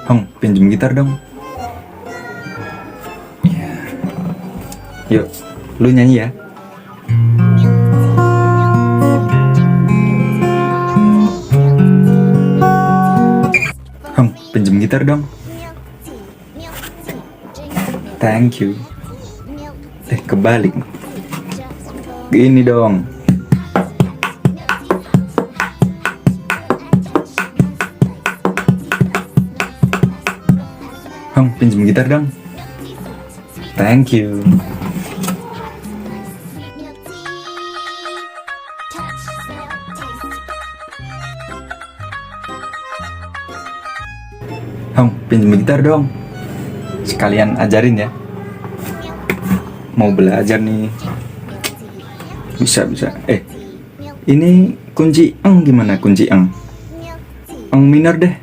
Hong, pinjem gitar dong. Ya. Yuk, lu nyanyi ya. Hong, pinjem gitar dong. Thank you. Kebalik. Gini dong. Hong, pinjem gitar dong. Thank you. Hong, pinjem gitar dong. Sekalian ajarin ya. Mau belajar nih. Bisa. Ini kunci eng gimana kunci eng? Eng minor deh.